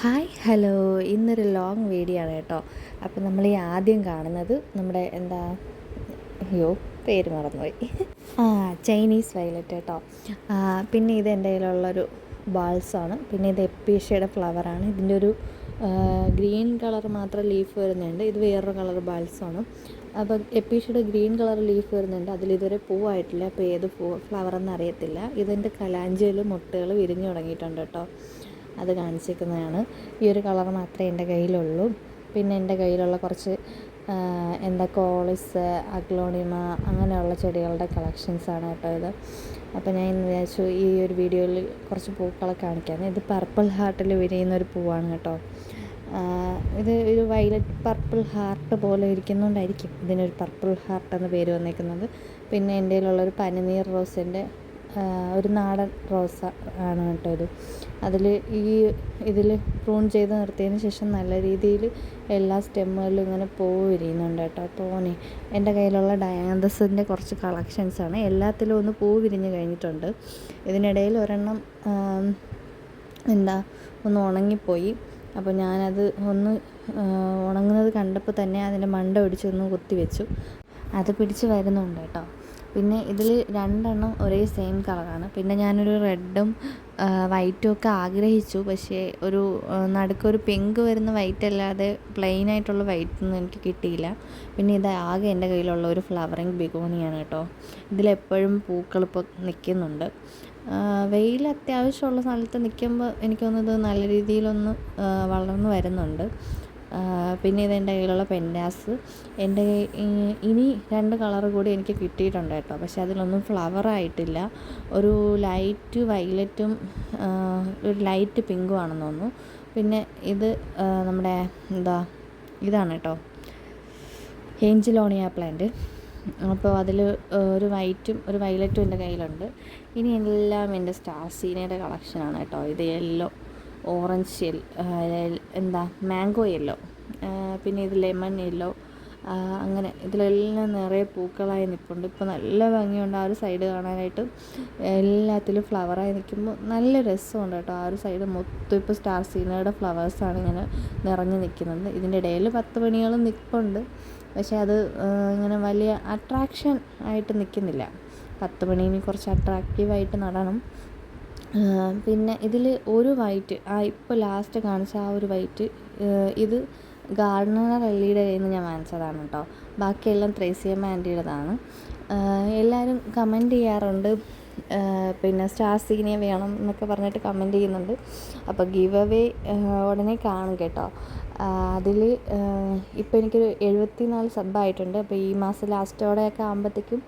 Hi hello, ഇന്നൊരു long video ആണ് കേട്ടോ. അപ്പോൾ നമ്മൾ ഈ ആദ്യം കാണുന്നത് നമ്മുടെ പേര് മറന്നുപോയി. ചൈനീസ് വയലറ്റ് കേട്ടോ. പിന്നെ ഇത് എൻ്റെ കയ്യിലുള്ളൊരു ബാൾസാണ്. പിന്നെ ഇത് എപ്പീഷ്യയുടെ ഫ്ലവറാണ്. ഇതിൻ്റെ ഒരു ഗ്രീൻ കളർ മാത്രം ലീഫ് വരുന്നുണ്ട്. ഇത് വേറൊരു കളർ ബാൾസാണ്. അപ്പോൾ എപ്പീഷ്യയുടെ ഗ്രീൻ കളർ ലീഫ് വരുന്നുണ്ട്. അതിലിതുവരെ പൂവായിട്ടില്ല. അപ്പോൾ ഏത് ഫ്ലവറെന്ന് അറിയത്തില്ല. ഇതിൻ്റെ കലാഞ്ചിയിൽ മുട്ടുകൾ വിരിഞ്ഞു തുടങ്ങിയിട്ടുണ്ട് കേട്ടോ. അത് കാണിച്ചിരിക്കുന്നതാണ്. ഈ ഒരു കളർ മാത്രമേ എൻ്റെ കയ്യിലുള്ളൂ. പിന്നെ എൻ്റെ കയ്യിലുള്ള കുറച്ച് കോളിസ്, അഗ്ലോണിമ അങ്ങനെയുള്ള ചെടികളുടെ കളക്ഷൻസാണ് കേട്ടോ ഇത്. അപ്പോൾ ഞാൻ ഇന്ന് വിചാരിച്ചു ഈ ഒരു വീഡിയോയിൽ കുറച്ച് പൂക്കളെ കാണിക്കാം. ഇത് പർപ്പിൾ ഹാർട്ടിൽ വിരിയുന്നൊരു പൂവാണ് കേട്ടോ. ഇത് ഒരു വയലറ്റ് പർപ്പിൾ ഹാർട്ട് പോലെ ഇരിക്കുന്നതുകൊണ്ടായിരിക്കും ഇതിനൊരു പർപ്പിൾ ഹാർട്ട് എന്ന പേര് വന്നേക്കുന്നത്. പിന്നെ എൻ്റെ കയ്യിലുള്ളൊരു പനിനീർ റോസിൻ്റെ ഒരു നാടൻ റോസ ആണ് കേട്ടോ ഇത്. ഇതിൽ പ്രൂൺ ചെയ്ത് നിർത്തിയതിന് ശേഷം നല്ല രീതിയിൽ എല്ലാ സ്റ്റെമ്മുകളിലും ഇങ്ങനെ പൂവ് വിരിയുന്നുണ്ട് കേട്ടോ. തോനെ എൻ്റെ കയ്യിലുള്ള ഡയാന്തസിൻ്റെ കുറച്ച് കളക്ഷൻസാണ്. എല്ലാത്തിലും ഒന്ന് പൂവ് വിരിഞ്ഞ് കഴിഞ്ഞിട്ടുണ്ട്. ഇതിനിടയിൽ ഒരെണ്ണം ഒന്ന് ഉണങ്ങിപ്പോയി. അപ്പോൾ ഞാനത് ഒന്ന് ഉണങ്ങുന്നത് കണ്ടപ്പോൾ തന്നെ അതിൻ്റെ മണ്ട പിടിച്ചൊന്ന് കുത്തിവെച്ചു. അത് പിടിച്ച് വരുന്നുണ്ട് കേട്ടോ. പിന്നെ ഇതിൽ രണ്ടെണ്ണം ഒരേ സെയിം കളറാണ്. പിന്നെ ഞാനൊരു റെഡും വൈറ്റും ഒക്കെ ആഗ്രഹിച്ചു. പക്ഷേ ഒരു നടുക്കൊരു പിങ്ക് വരുന്ന വൈറ്റ് അല്ലാതെ പ്ലെയിൻ ആയിട്ടുള്ള വൈറ്റൊന്നും എനിക്ക് കിട്ടിയില്ല. പിന്നെ ഇത് ആകെ എൻ്റെ കയ്യിലുള്ള ഒരു ഫ്ലവറിങ് ബിഗോണിയാണ് കേട്ടോ. ഇതിലെപ്പോഴും പൂക്കളിപ്പോൾ നിൽക്കുന്നുണ്ട്. വെയിൽ അത്യാവശ്യമുള്ള സ്ഥലത്ത് നിൽക്കുമ്പോൾ എനിക്ക് തോന്നുന്നത് നല്ല രീതിയിലൊന്ന് വളർന്നു വരുന്നുണ്ട്. പിന്നെ ഇതെൻ്റെ കയ്യിലുള്ള പെൻഡാസ്. ഇനി 2 കളർ കൂടി എനിക്ക് കിട്ടിയിട്ടുണ്ട് കേട്ടോ. പക്ഷെ അതിലൊന്നും ഫ്ലവറായിട്ടില്ല. ഒരു ലൈറ്റ് വയലറ്റും ഒരു ലൈറ്റ് പിങ്കും ആണെന്ന് തോന്നുന്നു. പിന്നെ ഇത് നമ്മുടെ ഇതാണ് കേട്ടോ, ഏഞ്ചലോണിയ പ്ലാന്റ്. അപ്പോൾ അതിൽ ഒരു വൈറ്റും ഒരു വയലറ്റും എൻ്റെ കയ്യിലുണ്ട്. ഇനി എല്ലാം എൻ്റെ സ്റ്റാർസീനയുടെ കളക്ഷനാണ് കേട്ടോ. ഇത് യെല്ലോ, ഓറഞ്ച് മാംഗോ യെല്ലോ, പിന്നെ ഇത് ലെമൺ യെല്ലോ, അങ്ങനെ ഇതിലെല്ലാം നിറയെ പൂക്കളായി നിൽപ്പുണ്ട്. ഇപ്പോൾ നല്ല ഭംഗിയുണ്ട് ആ ഒരു സൈഡ് കാണാനായിട്ട്. എല്ലാത്തിലും ഫ്ലവറായി നിൽക്കുമ്പോൾ നല്ല രസമുണ്ട് കേട്ടോ. ആ ഒരു സൈഡ് മൊത്തം ഇപ്പോൾ സ്റ്റാർസീനയുടെ ഫ്ലവേഴ്സാണ് ഇങ്ങനെ നിറഞ്ഞു നിൽക്കുന്നത്. ഇതിൻ്റെ ഇടയിൽ 10 മണികളും നിൽപ്പുണ്ട്. പക്ഷേ അത് ഇങ്ങനെ വലിയ അട്രാക്ഷൻ ആയിട്ട് നിൽക്കുന്നില്ല. 10 മണീന് കുറച്ച് അട്രാക്റ്റീവായിട്ട് നടണം. പിന്നെ ഇതിൽ ഒരു വൈറ്റ് ഇപ്പോൾ ലാസ്റ്റ് കാണിച്ച ആ ഒരു വൈറ്റ്, ഇത് ഗാർഡനർ എല്ലിയുടെ കയ്യിൽ നിന്ന് ഞാൻ വാങ്ങിച്ചതാണ് കേട്ടോ. ബാക്കിയെല്ലാം ത്രേസ്യമ്മ ആൻറ്റിയുടേതാണ്. എല്ലാവരും കമൻറ്റ് ചെയ്യാറുണ്ട്, പിന്നെ സ്റ്റാർസീനിയ വേണം എന്നൊക്കെ പറഞ്ഞിട്ട് കമൻറ്റ് ചെയ്യുന്നുണ്ട്. അപ്പോൾ ഗിവ് അവേ ഉടനെ കാണും കേട്ടോ. അതിൽ ഇപ്പോൾ എനിക്കൊരു 74 സബ്ബായിട്ടുണ്ട്. അപ്പോൾ ഈ മാസം ലാസ്റ്റോടെയൊക്കെ ആകുമ്പോഴത്തേക്കും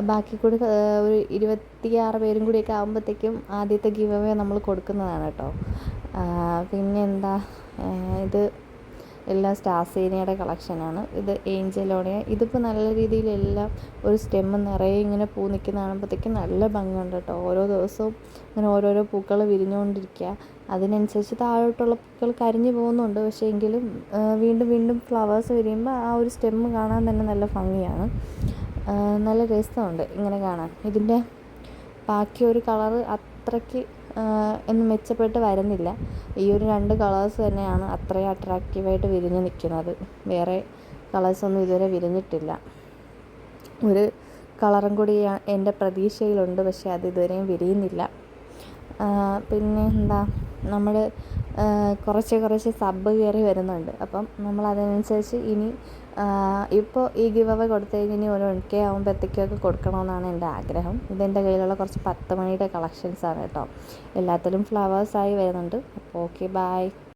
ബാക്കി കൂടി ഒരു 26 പേരും കൂടിയൊക്കെ ആകുമ്പോഴത്തേക്കും ആദ്യത്തെ ഗിവ് അവേ നമ്മൾ കൊടുക്കുന്നതാണ് കേട്ടോ. പിന്നെ ഇത് എല്ലാം സ്റ്റാർസീനിയയുടെ കളക്ഷനാണ്. ഇത് ഏഞ്ചലോണിയ. ഇതിപ്പോൾ നല്ല രീതിയിലെല്ലാം ഒരു സ്റ്റെമ്മ് നിറയെ ഇങ്ങനെ പൂ നിൽക്കുന്ന കാണുമ്പോഴത്തേക്കും നല്ല ഭംഗിയുണ്ട് കേട്ടോ. ഓരോ ദിവസവും ഇങ്ങനെ ഓരോരോ പൂക്കൾ വിരിഞ്ഞുകൊണ്ടിരിക്കുക. അതിനനുസരിച്ച് താഴോട്ടുള്ള പൂക്കൾ കരിഞ്ഞു പോകുന്നുണ്ട്. പക്ഷേ എങ്കിലും വീണ്ടും വീണ്ടും ഫ്ലവേഴ്സ് വിരിയുമ്പോൾ ആ ഒരു സ്റ്റെമ്മ് കാണാൻ തന്നെ നല്ല ഭംഗിയാണ്. നല്ല രസമുണ്ട് ഇങ്ങനെ കാണാൻ. ഇതിൻ്റെ ബാക്കി ഒരു കളറ് അത്രയ്ക്ക് ഒന്നും മെച്ചപ്പെട്ട് വരുന്നില്ല. ഈ ഒരു 2 കളേഴ്സ് തന്നെയാണ് അത്രയും അട്രാക്റ്റീവായിട്ട് വിരിഞ്ഞ് നിൽക്കുന്നത്. വേറെ കളേഴ്സൊന്നും ഇതുവരെ വിരിഞ്ഞിട്ടില്ല. ഒരു കളറും കൂടി എൻ്റെ പ്രതീക്ഷയിലുണ്ട്, പക്ഷേ അത് ഇതുവരെയും വിരിയുന്നില്ല. പിന്നെ നമ്മൾ കുറച്ച് സബ് കയറി വരുന്നുണ്ട്. അപ്പം നമ്മൾ അതിനനുസരിച്ച് ഇനി ഇപ്പോൾ ഈ ഗിവ് അവേ കൊടുത്തു കഴിഞ്ഞ് ഇനി ഒരു 1K ആകുമ്പോഴത്തേക്കൊക്കെ കൊടുക്കണമെന്നാണ് എൻ്റെ ആഗ്രഹം. ഇതെൻ്റെ കയ്യിലുള്ള കുറച്ച് 10 മണിയുടെ കളക്ഷൻസാണ് കേട്ടോ. എല്ലാത്തിലും ഫ്ലവേഴ്സായി വരുന്നുണ്ട്. അപ്പോൾ ഓക്കെ, ബൈ.